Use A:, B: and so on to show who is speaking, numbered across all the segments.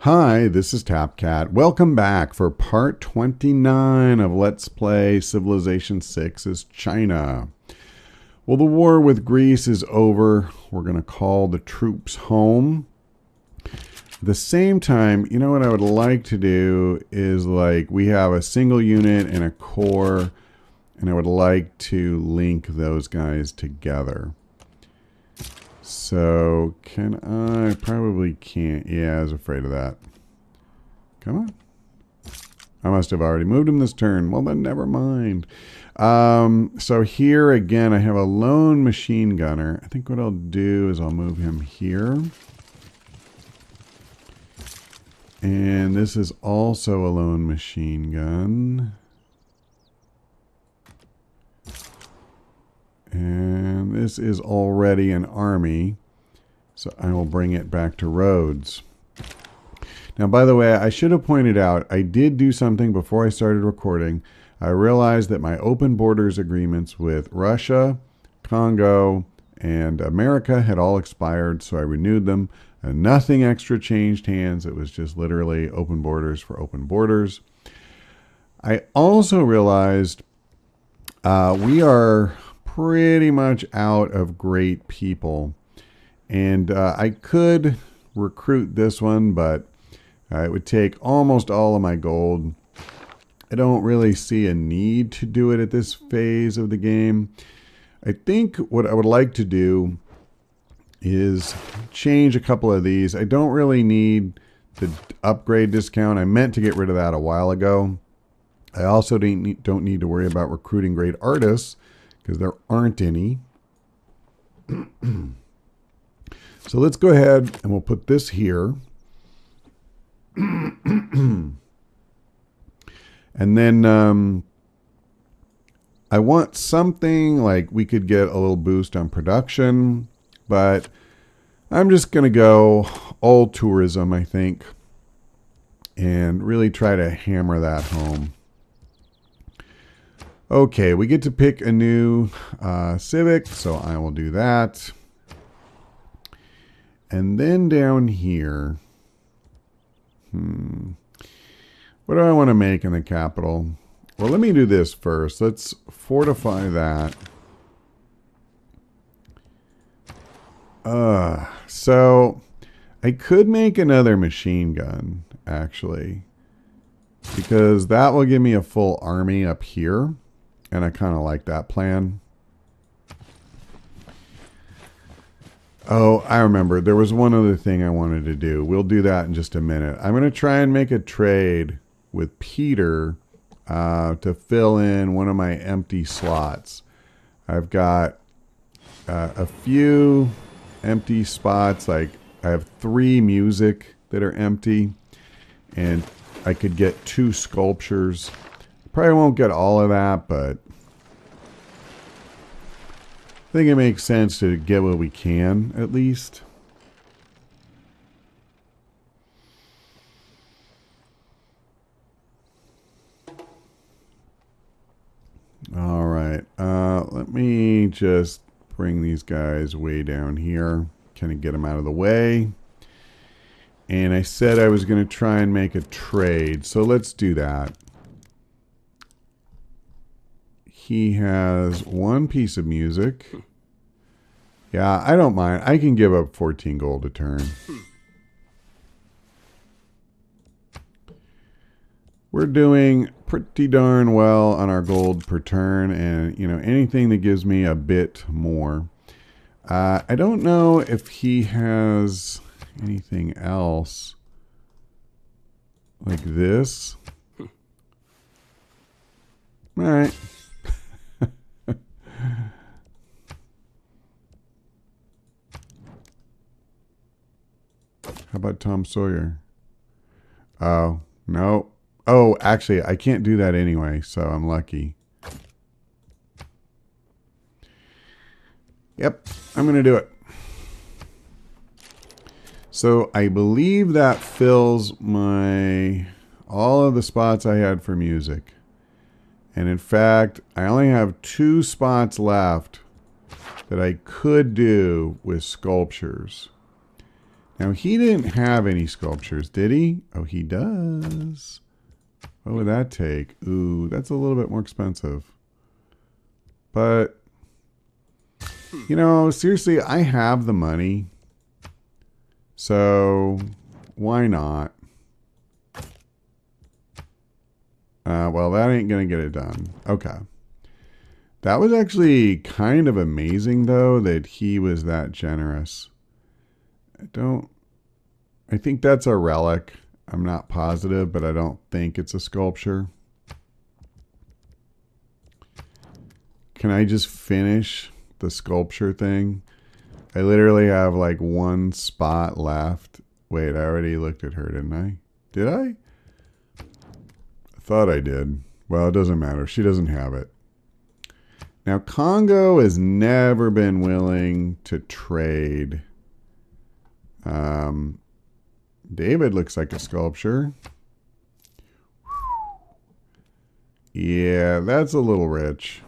A: Hi, this is TapCat. Welcome back for part 29 of Let's Play Civilization 6's China. Well, the war with Greece is over. We're going to call the troops home. At the same time, you know what I would like to do is we have a single unit and a core, and I would like to link those guys together. So, can I? Probably can't. Yeah, I was afraid of that. Come on. I must have already moved him this turn. Well, then never mind. So here again, I have a lone machine gunner. I think what I'll do is I'll move him here. And this is also a lone machine gun. And this is already an army, so I will bring it back to Rhodes. Now, by the way, I should have pointed out, I did do something before I started recording. I realized that my open borders agreements with Russia, Congo, and America had all expired, so I renewed them. And nothing extra changed hands. It was just literally open borders for open borders. I also realized we are pretty much out of great people, and I could recruit this one, but it would take almost all of my gold. I don't really see a need to do it at this phase of the game. I think what I would like to do is change a couple of these. I don't really need the upgrade discount. I meant to get rid of that a while ago. I also don't need to worry about recruiting great artists, because there aren't any. So let's go ahead and we'll put this here. And then I want something like we could get a little boost on production, but I'm just going to go all tourism, I think, and really try to hammer that home. Okay, we get to pick a new civic, so I will do that. And then down here, what do I want to make in the capital? Well, let me do this first. Let's fortify that. So I could make another machine gun, actually, because that will give me a full army up here. And I kind of like that plan. Oh, I remember. There was one other thing I wanted to do. We'll do that in just a minute. I'm going to try and make a trade with Peter to fill in one of my empty slots. I've got a few empty spots. Like I have 3 music that are empty. And I could get 2 sculptures. Probably won't get all of that, but I think it makes sense to get what we can, at least. All right. Let me just bring these guys way down here. Kind of get them out of the way. And I said I was going to try and make a trade, so let's do that. He has 1 piece of music. Yeah, I don't mind. I can give up 14 gold a turn. We're doing pretty darn well on our gold per turn, and you know, anything that gives me a bit more. I don't know if he has anything else like this. All right. How about Tom Sawyer? Oh, no. Oh, actually, I can't do that anyway, so I'm lucky. Yep, I'm going to do it. So I believe that fills all of the spots I had for music. And in fact, I only have 2 spots left that I could do with sculptures. Now, he didn't have any sculptures, did he? Oh, he does. What would that take? Ooh, that's a little bit more expensive. But, you know, seriously, I have the money. So, why not? Well, that ain't going to get it done. Okay. That was actually kind of amazing, though, that he was that generous. I think that's a relic. I'm not positive, but I don't think it's a sculpture. Can I just finish the sculpture thing? I literally have like one spot left. Wait, I already looked at her, didn't I? Did I? I thought I did. Well, it doesn't matter. She doesn't have it. Now, Congo has never been willing to trade. David looks like a sculpture. Yeah, that's a little rich.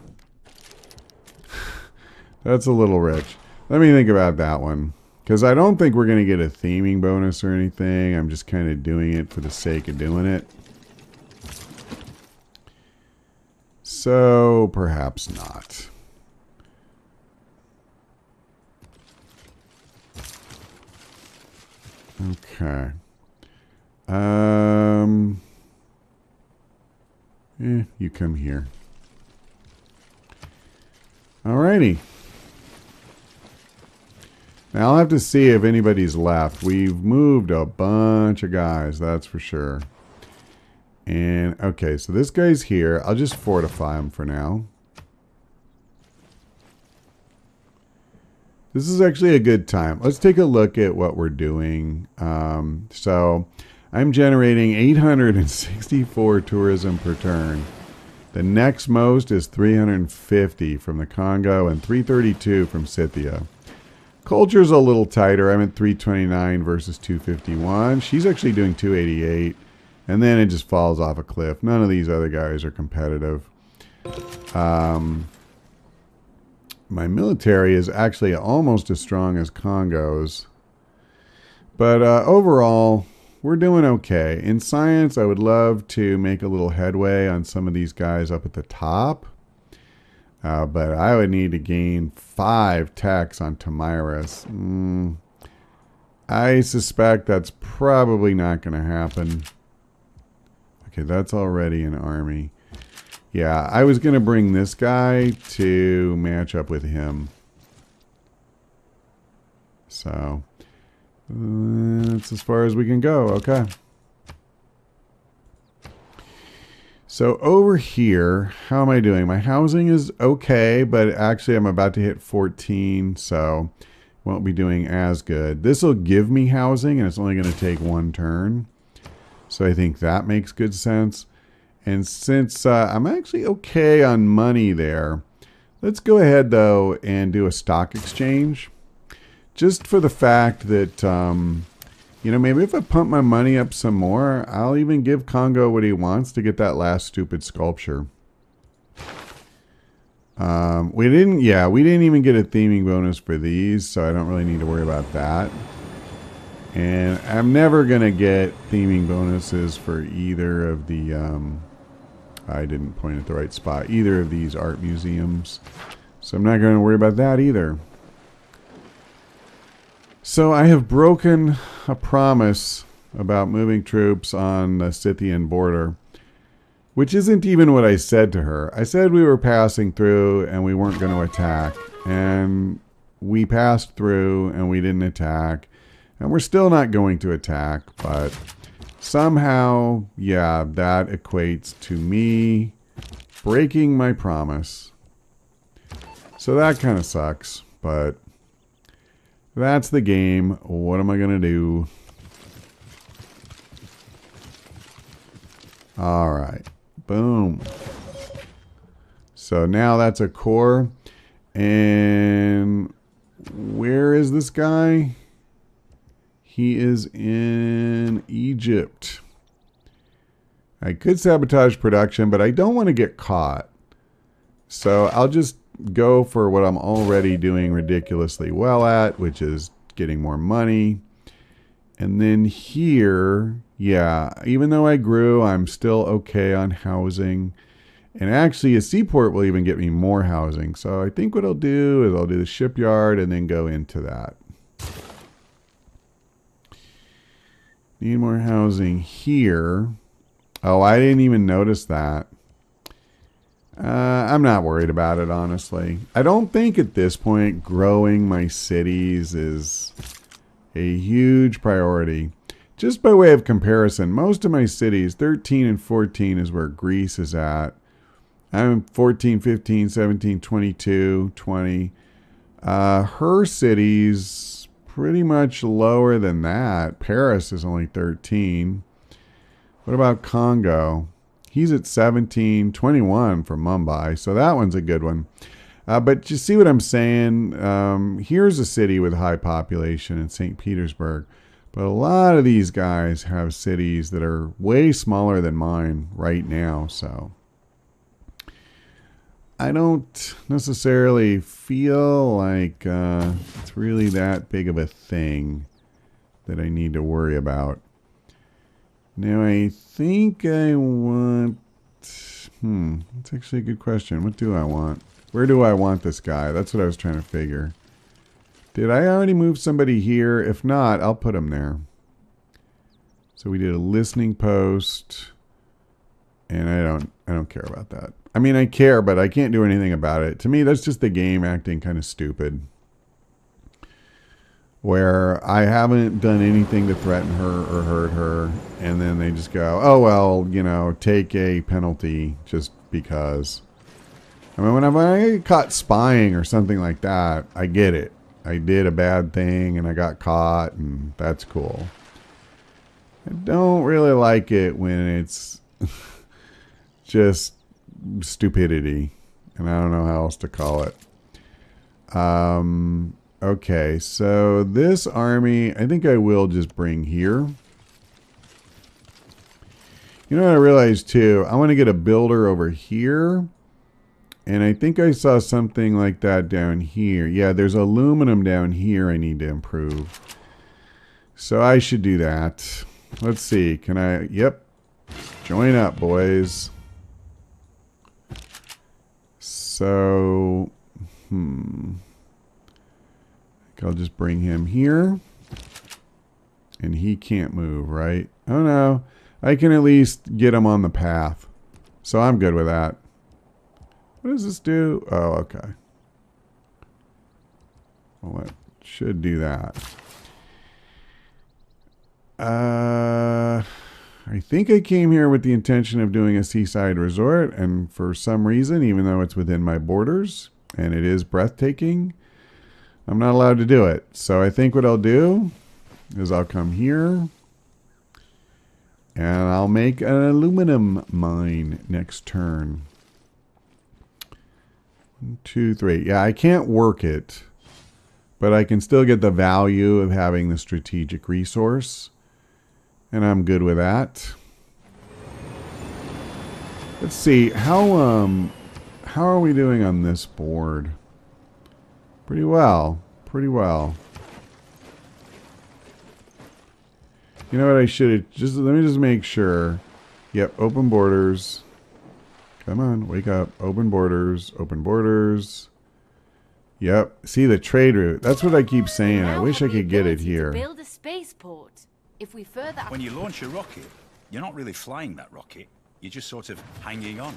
A: That's a little rich. Let me think about that one. Because I don't think we're going to get a theming bonus or anything. I'm just kind of doing it for the sake of doing it. So, perhaps not. Okay. You come here. Alrighty. Now I'll have to see if anybody's left. We've moved a bunch of guys, that's for sure. And, okay, so this guy's here. I'll just fortify him for now. This is actually a good time. Let's take a look at what we're doing. So I'm generating 864 tourism per turn. The next most is 350 from the Congo and 332 from Scythia. Culture's a little tighter. I'm at 329 versus 251. She's actually doing 288. And then it just falls off a cliff. None of these other guys are competitive. My military is actually almost as strong as Congo's. But overall, we're doing okay. In science, I would love to make a little headway on some of these guys up at the top. But I would need to gain 5 techs on Tamiris. I suspect that's probably not going to happen. Okay, that's already an army. Yeah, I was going to bring this guy to match up with him. So, that's as far as we can go. Okay. So over here, how am I doing? My housing is okay, but actually I'm about to hit 14, so won't be doing as good. This will give me housing, and it's only going to take 1 turn. So I think that makes good sense. And since I'm actually okay on money there, let's go ahead, though, and do a stock exchange. Just for the fact that, you know, maybe if I pump my money up some more, I'll even give Congo what he wants to get that last stupid sculpture. We didn't even get a theming bonus for these, so I don't really need to worry about that. And I'm never going to get theming bonuses for either of the, I didn't point at the right spot, either of these art museums. So I'm not going to worry about that either. So I have broken a promise about moving troops on the Scythian border, which isn't even what I said to her. I said we were passing through and we weren't going to attack. And we passed through and we didn't attack. And we're still not going to attack, but somehow, yeah, that equates to me breaking my promise. So that kind of sucks, but that's the game. What am I going to do? All right. Boom. So now that's a core. And where is this guy? He is in Egypt. I could sabotage production, but I don't want to get caught. So I'll just go for what I'm already doing ridiculously well at, which is getting more money. And then here, yeah, even though I grew, I'm still okay on housing. And actually, a seaport will even get me more housing. So I think what I'll do is I'll do the shipyard and then go into that. Need more housing here. Oh, I didn't even notice that. I'm not worried about it, honestly. I don't think at this point growing my cities is a huge priority. Just by way of comparison, most of my cities, 13 and 14 is where Greece is at. I'm 14, 15, 17, 22, 20. Her city's pretty much lower than that. Paris is only 13. What about Congo? He's at 17, 21 for Mumbai, so that one's a good one. But you see what I'm saying? Here's a city with high population in St. Petersburg. But a lot of these guys have cities that are way smaller than mine right now. So I don't necessarily feel like it's really that big of a thing that I need to worry about. Now, I think I want... that's actually a good question. What do I want? Where do I want this guy? That's what I was trying to figure. Did I already move somebody here? If not, I'll put him there. So we did a listening post. And I don't care about that. I mean, I care, but I can't do anything about it. To me, that's just the game acting kind of stupid. Where I haven't done anything to threaten her or hurt her, and then they just go, oh, well, you know, take a penalty just because. I mean, when I get caught spying or something like that, I get it. I did a bad thing, and I got caught, and that's cool. I don't really like it when it's just stupidity, and I don't know how else to call it. Okay, so this army, I think I will just bring here. You know what I realized too? I want to get a builder over here. And I think I saw something like that down here. Yeah, there's aluminum down here I need to improve. So I should do that. Let's see. Can I? Yep. Join up, boys. So, I'll just bring him here. And he can't move, right? Oh no. I can at least get him on the path. So I'm good with that. What does this do? Oh, okay. Well, it should do that. I think I came here with the intention of doing a seaside resort, and for some reason, even though it's within my borders, and it is breathtaking, I'm not allowed to do it. So I think what I'll do is I'll come here, and I'll make an aluminum mine next turn. 1, 2, 3. Yeah, I can't work it, but I can still get the value of having the strategic resource, and I'm good with that. Let's see, how are we doing on this board? Pretty well. Pretty well. You know what I should just let me just make sure. Yep, open borders. Come on, wake up. Open borders, open borders. Yep. See the trade route. That's what I keep saying. I wish I could get it here.
B: Build a spaceport. If we further
C: When you launch a rocket, you're not really flying that rocket. You're just sort of hanging on.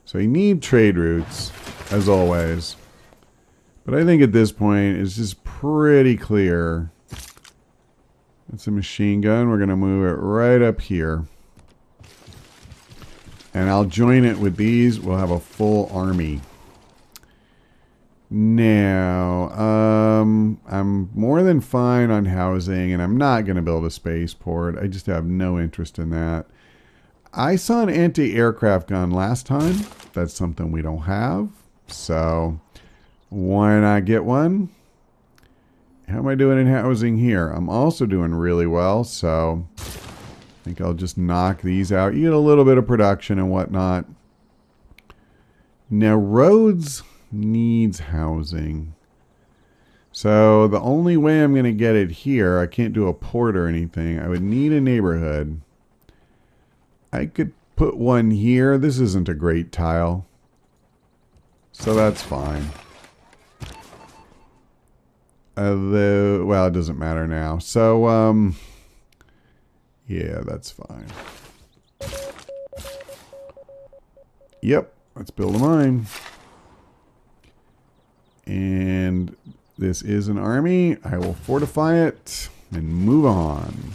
A: So you need trade routes, as always. But I think at this point, it's just pretty clear. It's a machine gun. We're going to move it right up here. And I'll join it with these. We'll have a full army. Now, I'm more than fine on housing, and I'm not going to build a spaceport. I just have no interest in that. I saw an anti-aircraft gun last time. That's something we don't have. So, why not get one? How am I doing in housing here? I'm also doing really well, so I think I'll just knock these out. You get a little bit of production and whatnot. Now, roads needs housing. So the only way I'm going to get it here, I can't do a port or anything. I would need a neighborhood. I could put one here. This isn't a great tile. So that's fine. Well, it doesn't matter now. So, yeah, that's fine. Yep, let's build a mine. And this is an army. I will fortify it and move on.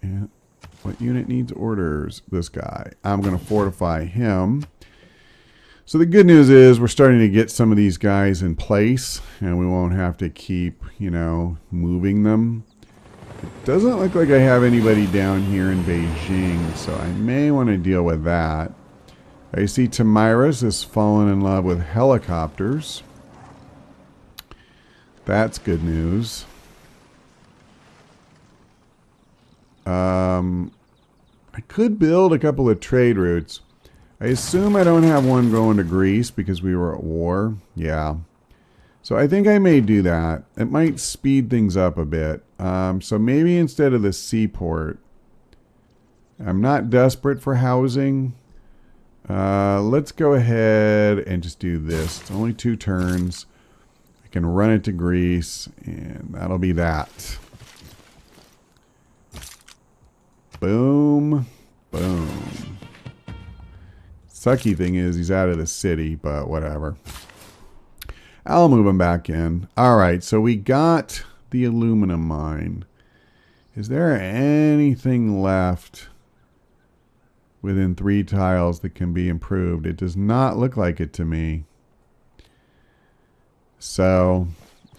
A: And what unit needs orders? This guy. I'm going to fortify him. So the good news is we're starting to get some of these guys in place, and we won't have to keep, you know, moving them. It doesn't look like I have anybody down here in Beijing, so I may want to deal with that. I see Tamiris has fallen in love with helicopters. That's good news. I could build a couple of trade routes. I assume I don't have one going to Greece because we were at war. Yeah. So I think I may do that. It might speed things up a bit. So maybe instead of the seaport, I'm not desperate for housing. Let's go ahead and just do this. It's only 2 turns. I can run it to Greece, and that'll be that. Boom. Boom. Sucky thing is he's out of the city, but whatever. I'll move him back in. All right, so we got the aluminum mine. Is there anything left within 3 tiles that can be improved? It does not look like it to me. So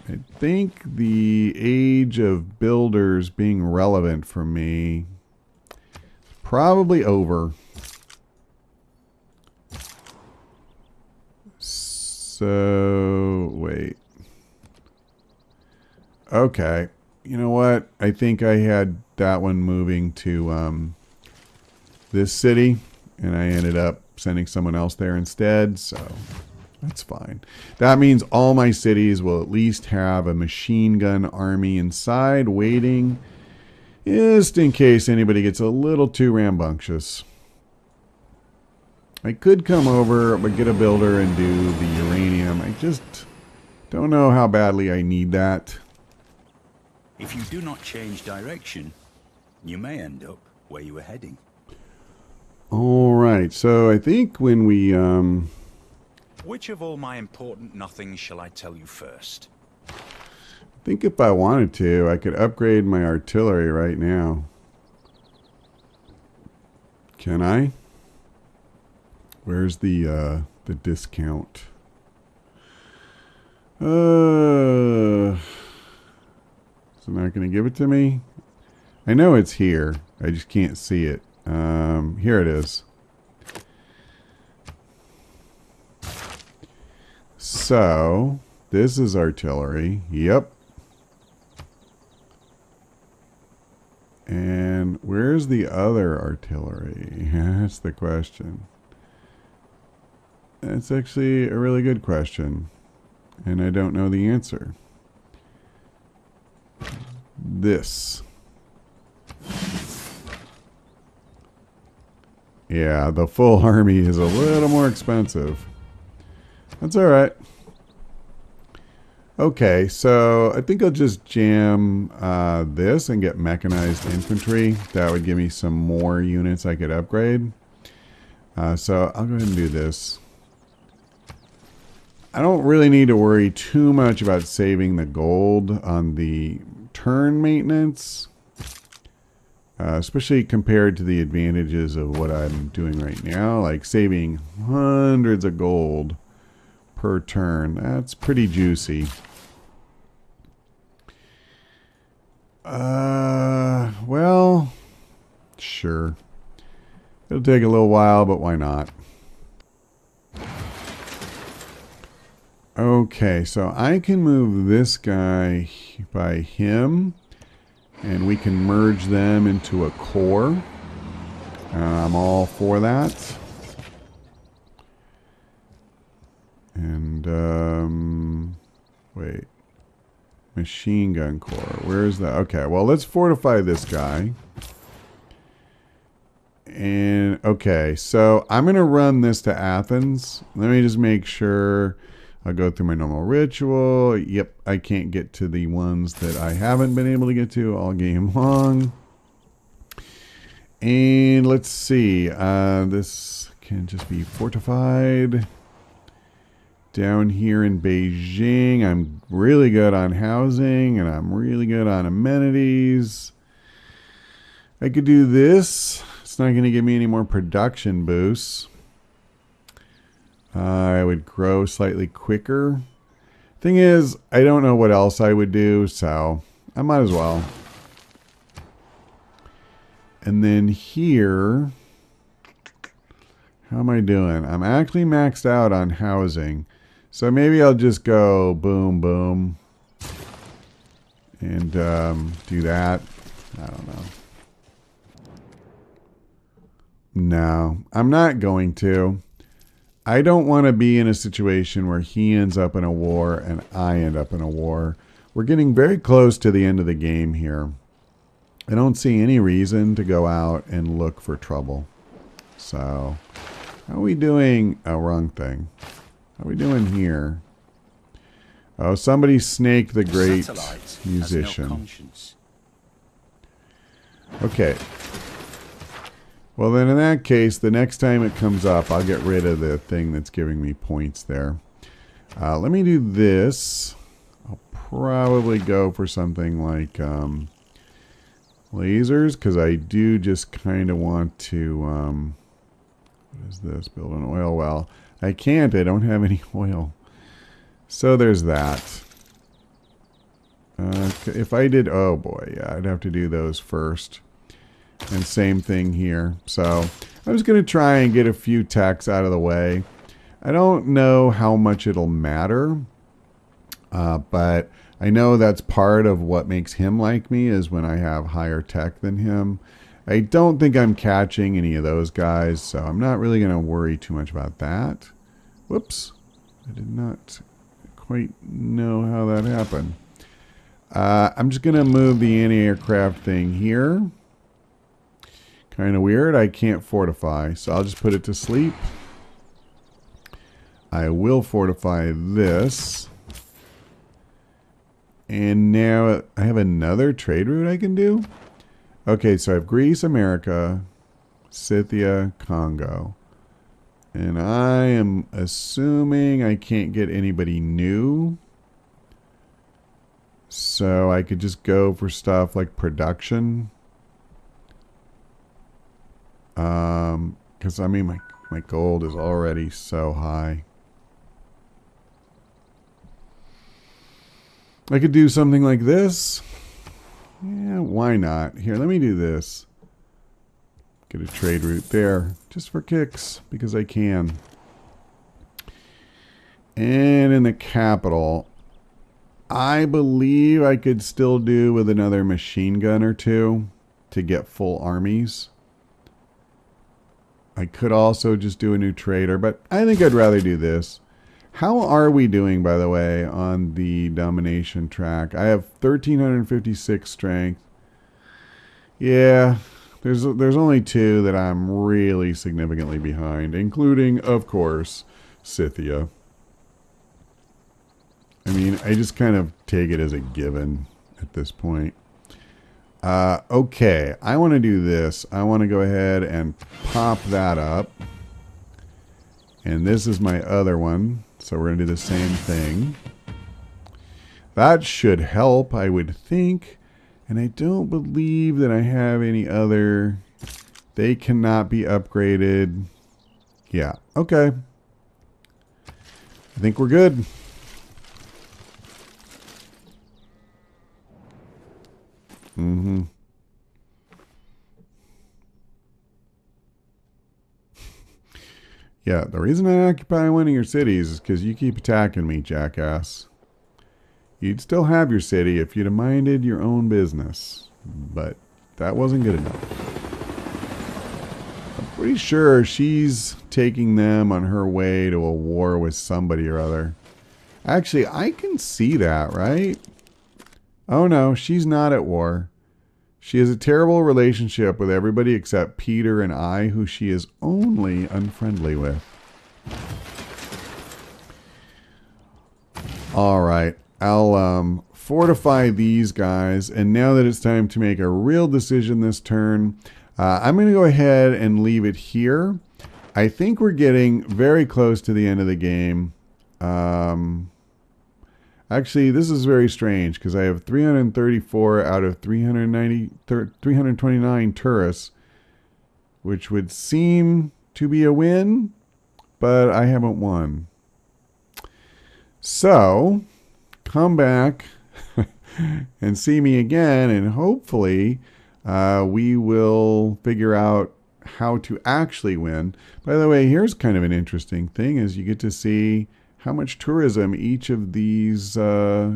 A: I think the age of builders being relevant for me is probably over. So, wait. Okay. You know what? I think I had that one moving to this city, and I ended up sending someone else there instead, so that's fine. That means all my cities will at least have a machine gun army inside waiting, just in case anybody gets a little too rambunctious. I could come over, but get a builder and do the uranium. I just don't know how badly I need that.
C: If you do not change direction, you may end up where you were heading.
A: All right, so I think when we...
C: Which of all my important nothings shall I tell you first?
A: I think if I wanted to, I could upgrade my artillery right now. Can I? Where's the discount? So not going to give it to me? I know it's here. I just can't see it. Here it is. So, this is artillery. Yep. And where's the other artillery? That's the question. That's actually a really good question. And I don't know the answer. This. Yeah, the full army is a little more expensive. That's alright. Okay, so I think I'll just jam this and get mechanized infantry. That would give me some more units I could upgrade. So I'll go ahead and do this. I don't really need to worry too much about saving the gold on the turn maintenance. Especially compared to the advantages of what I'm doing right now. Like saving hundreds of gold per turn. That's pretty juicy. Well, sure. It'll take a little while, but why not? Okay, so I can move this guy by him, and we can merge them into a core. I'm all for that. And, wait. Machine gun corps. Where is that? Okay, well, let's fortify this guy. And, okay, so I'm going to run this to Athens. Let me just make sure. I'll go through my normal ritual. Yep, I can't get to the ones that I haven't been able to get to all game long. And let's see. This can just be fortified. Down here in Beijing, I'm really good on housing, and I'm really good on amenities. I could do this. It's not going to give me any more production boosts. I would grow slightly quicker. Thing is, I don't know what else I would do, so I might as well. And then here, how am I doing? I'm actually maxed out on housing. So maybe I'll just go boom, boom. And do that. I don't know. No, I'm not going to. I don't want to be in a situation where he ends up in a war and I end up in a war. We're getting very close to the end of the game here. I don't see any reason to go out and look for trouble. So, how are we doing? Oh, wrong thing. How are we doing here? Oh, somebody snaked the great musician.
C: No conscience.
A: Okay. Well, then in that case, the next time it comes up, I'll get rid of the thing that's giving me points there. Let me do this. I'll probably go for something like lasers, because I do just kind of want to... what is this? Build an oil well. I can't. I don't have any oil. So there's that. If I did... Oh, boy. Yeah, I'd have to do those first. And same thing here. So I'm just going to try and get a few techs out of the way. I don't know how much it'll matter. But I know that's part of what makes him like me is when I have higher tech than him. I don't think I'm catching any of those guys. So I'm not really going to worry too much about that. Whoops. I did not quite know how that happened. I'm just going to move the anti-aircraft thing here. Kind of weird. I can't fortify, so I'll just put it to sleep. I will fortify this. And now I have another trade route I can do. Okay, so I have Greece, America, Scythia, Congo. And I am assuming I can't get anybody new. So I could just go for stuff like production. Because I mean my gold is already so high. I could do something like this. Yeah, why not? Here, let me do this. Get a trade route there, just for kicks, because I can. And in the capital, I believe I could still do with another machine gun or two to get full armies. I could also just do a new trader, but I think I'd rather do this. How are we doing, by the way, on the domination track? I have 1,356 strength. Yeah, there's only two that I'm really significantly behind, including, of course, Scythia. I mean, I just kind of take it as a given at this point. Okay, I want to do this. I want to go ahead and pop that up. And this is my other one. So we're going to do the same thing. That should help, I would think. And I don't believe that I have any other... They cannot be upgraded. Yeah, okay. I think we're good. Mm-hmm. Yeah, the reason I occupy one of your cities is because you keep attacking me, jackass. You'd still have your city if you'd have minded your own business. But that wasn't good enough. Pretty sure she's taking them on her way to a war with somebody or other. Actually, I can see that, right? Oh no, she's not at war. She has a terrible relationship with everybody except Peter and I, who she is only unfriendly with. All right, I'll fortify these guys, and now that it's time to make a real decision this turn, I'm going to go ahead and leave it here. I think we're getting very close to the end of the game. Actually, this is very strange because I have 334 out of 329 tourists, which would seem to be a win, but I haven't won. So, come back and see me again, and hopefully we will figure out how to actually win. By the way, here's kind of an interesting thing, is you get to see how much tourism each of these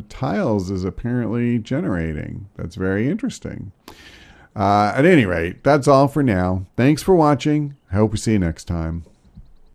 A: tiles is apparently generating. That's very interesting. At any rate, that's all for now. Thanks for watching. I hope we see you next time.